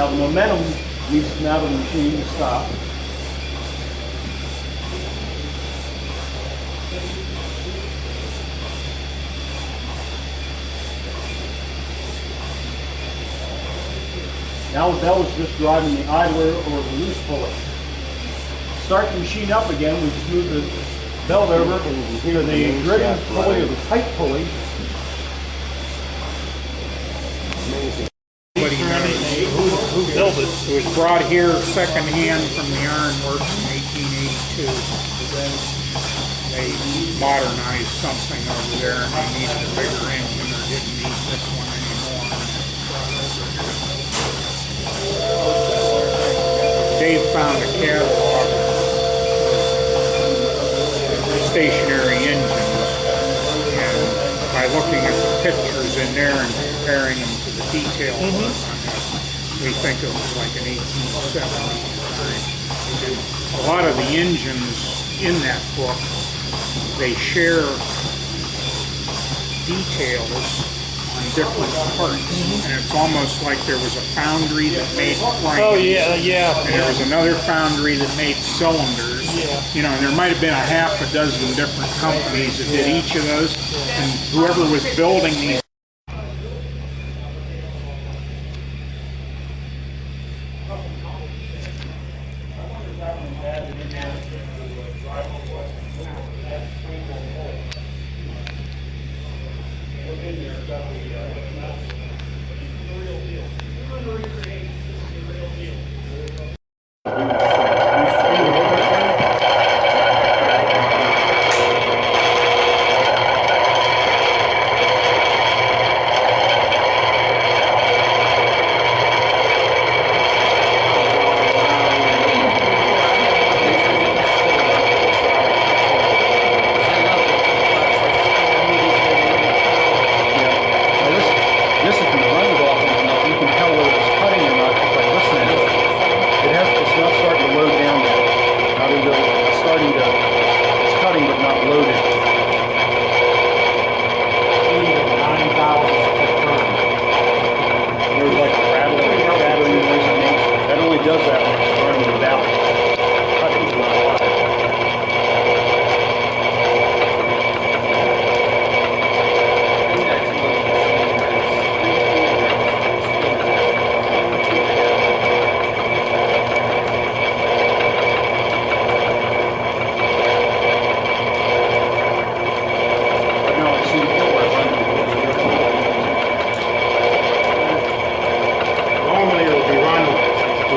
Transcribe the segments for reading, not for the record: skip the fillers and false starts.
Now the momentum needs now the machine to stop. Now the bell is just driving the idler or the loose pulley. Start the machine up again, we just move the belt over to the driven pulley or the tight pulley. But he who built it? It was brought here secondhand from the ironworks in 1882. They modernized something over there and they needed a bigger engine or didn't need this one anymore. Dave found a catalog of stationary engines, and by looking at the pictures in there and comparing them to the detail work on this, we think it was like an 1870 design. A lot of the engines in that book, they share details on different parts, and it's almost like there was a foundry that made frames. Oh yeah. And there was another foundry that made cylinders. Yeah. You know, and there might have been a half a dozen different companies that did each of those, and whoever was building these.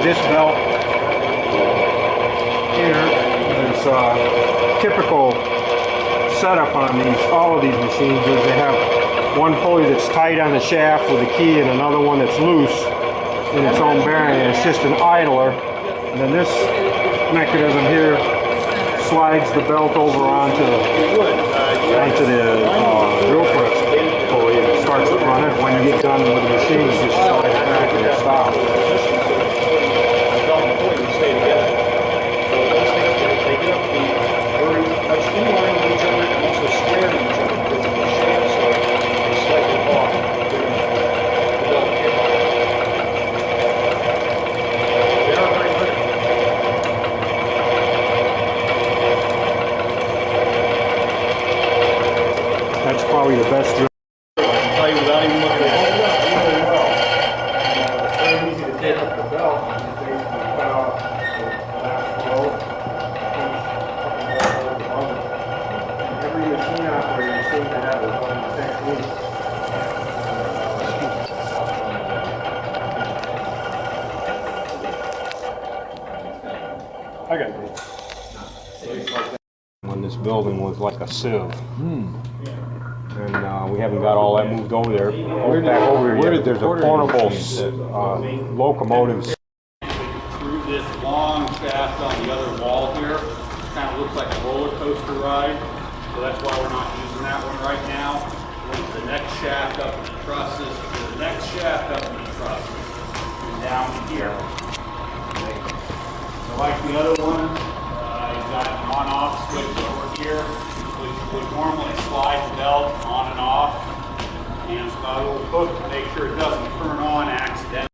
This belt here is typical setup on all of these machines is they have one pulley that's tight on the shaft with a key and another one that's loose in its own bearing, and it's just an idler. And then this mechanism here slides the belt over onto the drill press pulley and it starts it running. When you get done with the machine, you just slide it back and it stops. That's probably the best drill. I can tell you without even looking at it. It's very easy to take up the belt and basically cut off the last row. Every machine operator seems to have its own technique. I got it. When this building was like a sieve. And we haven't got all that moved over there. Back over here, there's a portable locomotive. Through this long shaft on the other wall here, kind of looks like a roller coaster ride. So that's why we're not using that one right now. The next shaft up in the trusses, the next shaft up in the trusses, and down here. So like the other one, you've got an on-off switch over here, which would normally slide the belt on and off. And it's got a little hook to make sure it doesn't turn on accidentally.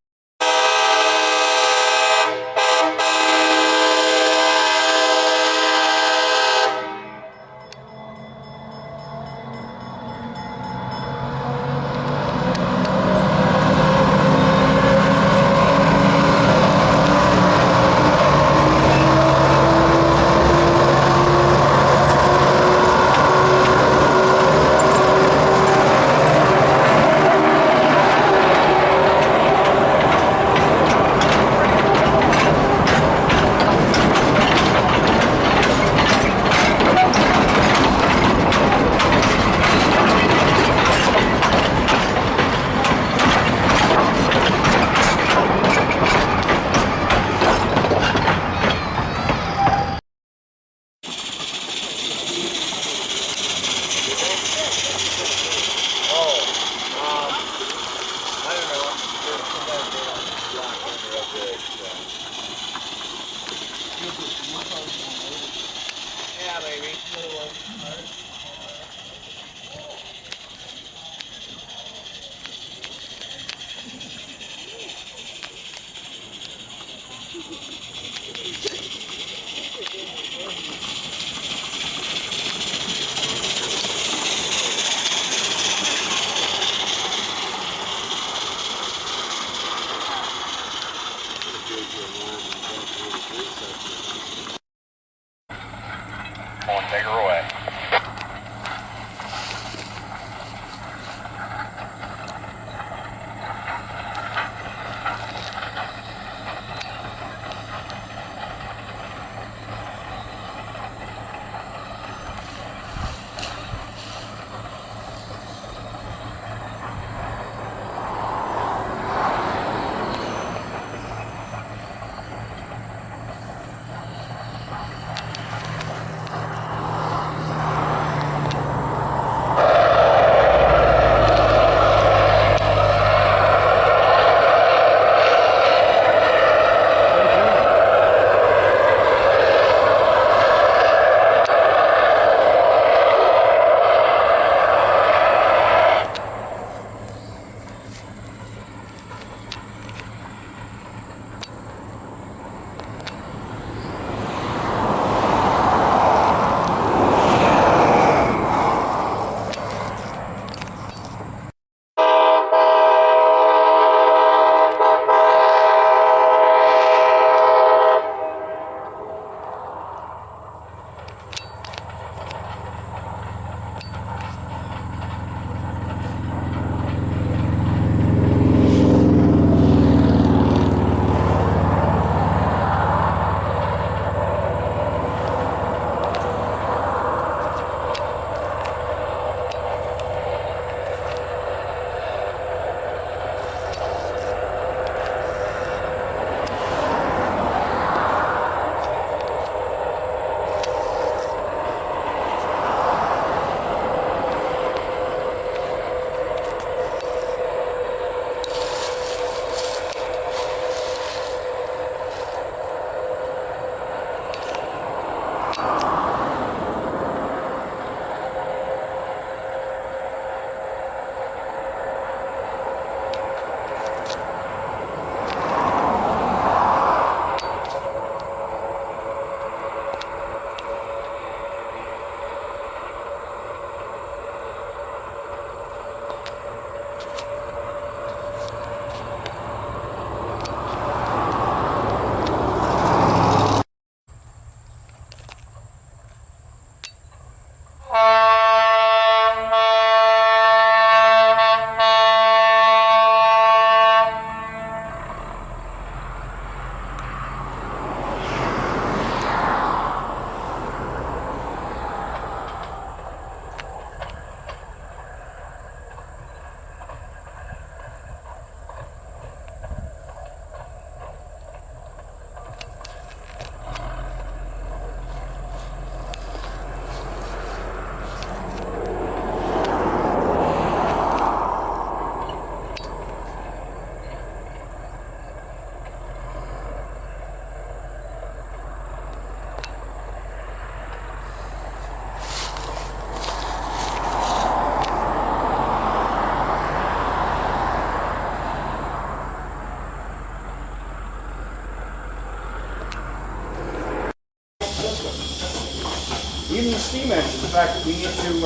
even the steam engine, the fact that we need to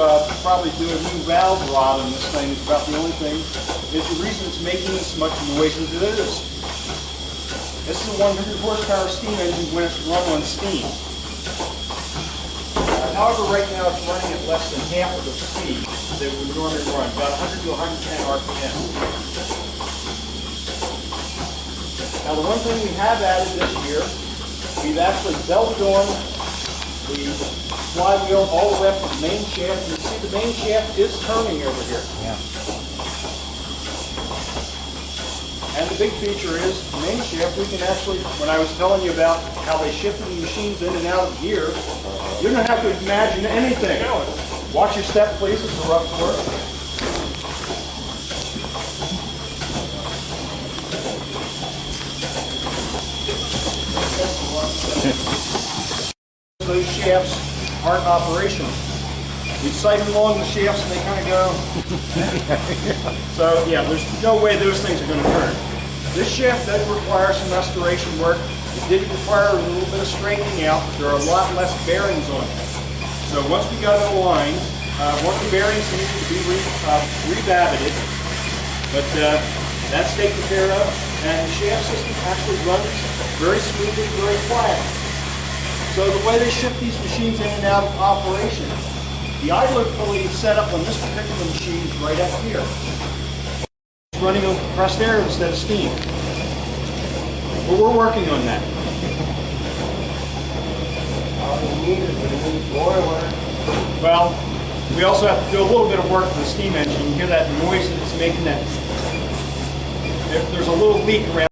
probably do a new valve rod on this thing is about the only thing, is the reason it's making as much noise as it is. This is a 100 horsepower steam engine when it's run on steam. However, right now it's running at less than half of the speed that we would normally run, about 100 to 110 RPM. Now the one thing we have added this year, we've actually belted on the flywheel all the way up to the main shaft. You see the main shaft is turning over here. Yeah. And the big feature is the main shaft, we can actually, when I was telling you about how they shifted the machines in and out of gear, you don't have to imagine anything. Watch your step, please. It's a rough work. Those shafts aren't operational. We sight them along the shafts and they kind of go. So yeah, there's no way those things are going to turn. This shaft does require some restoration work. It did require a little bit of straightening out. There are a lot less bearings on it. So once we got it aligned, one of the bearings needed to be rebabited, but that's taken care of, and the shaft system actually runs very smoothly, very quiet. So the way they shift these machines in and out of operation, the idler pulley set up on this particular machine is right up here. It's running on compressed air instead of steam. But we're working on that. Well, we also have to do a little bit of work to the steam engine. You hear that noise that it's making, that there's a little leak around.